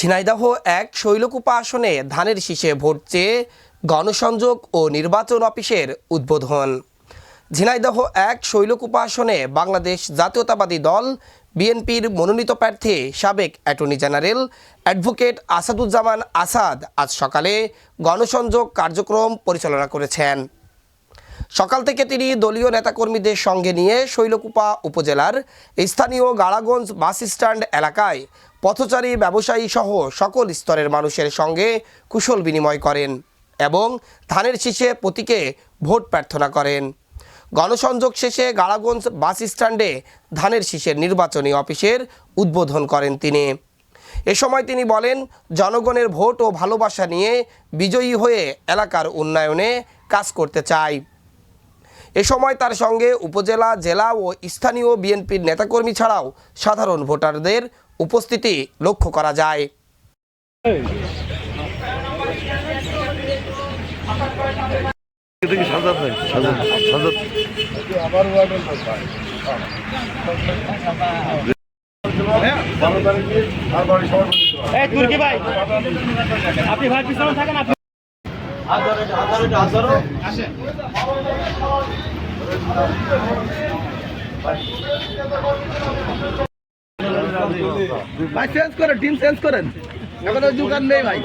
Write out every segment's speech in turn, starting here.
ঝিনাইদহ এক শৈলকুপা আসনে ধানের শীষে ভোট চেয়ে গণসংযোগ ও নির্বাচন অফিসের উদ্বোধন। ঝিনাইদহ এক শৈলকুপা আসনে বাংলাদেশ জাতীয়তাবাদী দল বিএনপির মনোনীত প্রার্থী সাবেক attorney general advocate Asaduzzaman Asad আজ সকালে গণসংযোগ কার্যক্রম পরিচালনা করেছেন। সকাল থেকে তিনি দলীয় নেতাকর্মীদের সঙ্গে নিয়ে শৈলকুপা উপজেলার স্থানীয় গাড়াগঞ্জ বাস স্ট্যান্ড এলাকায় পথচারী ব্যবসায়ী সহ সকল স্তরের মানুষের সঙ্গে কুশল বিনিময় করেন এবং ধানের শীষে প্রতীকে ভোট প্রার্থনা করেন। গণসংযোগ শেষে গাড়াগঞ্জ বাস স্ট্যান্ডে ধানের শীষের নির্বাচনী অফিসের উদ্বোধন করেন তিনি। এ সময় তিনি বলেন, জনগণের ভোট ও ভালোবাসা নিয়ে বিজয়ী হয়ে এলাকার উন্নয়নে কাজ করতে চাই। এ সময় তার সঙ্গে উপজেলা, জেলা ও স্থানীয় বিএনপির নেতাকর্মী ছাড়াও সাধারণ ভোটারদের উপস্থিতি লক্ষ্য করা যায়। ভাই চেঞ্জ করেন, টিম চেঞ্জ করেন, এখন দোকান নেই ভাই,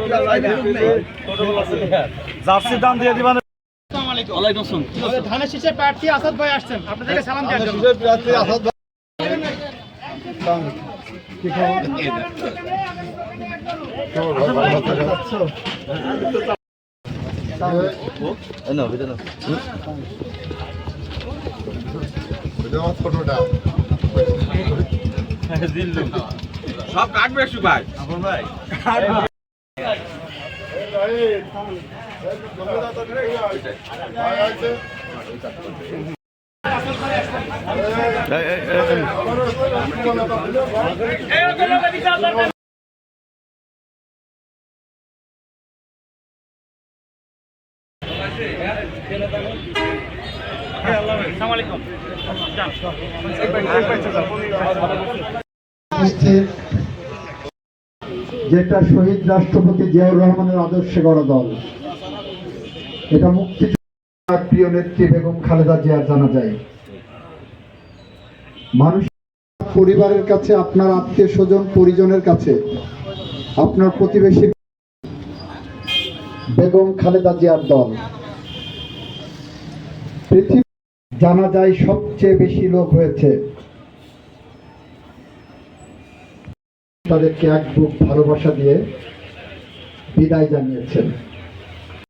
জার্সি দাম দিয়ে দিবেন। আসসালামু আলাইকুম। ওয়ালাইকুম আসসালাম। ধানের শীষের প্রার্থী আসাদ ভাই আসছেন, আপনাদেরকে সালাম দেওয়ার জন্য। শীষের প্রার্থী আসাদ ভাই, কি খবর? না ভিডিও না, ভিডিও ফটোটা দিল্লু সব কাটবে শু ভাই, আপন ভাই কাটবে। যেটা শহীদ রাষ্ট্রপতি জিয়াউর রহমানের আদর্শে গড়া দল, এটা মুক্তিযুদ্ধের প্রিয় নেত্রী বেগম খালেদা জিয়ার জানা যায়। মানুষ পরিবারের কাছে, আপনার আত্মীয় স্বজন পরিজনের কাছে, আপনার প্রতিবেশী বেগম খালেদা জিয়ার দল। পৃথিবী জানা যায় সবচেয়ে বেশি লোক হয়েছে, তাদেরকে এক বুক ভালোবাসা দিয়ে বিদায় জানিয়েছেন।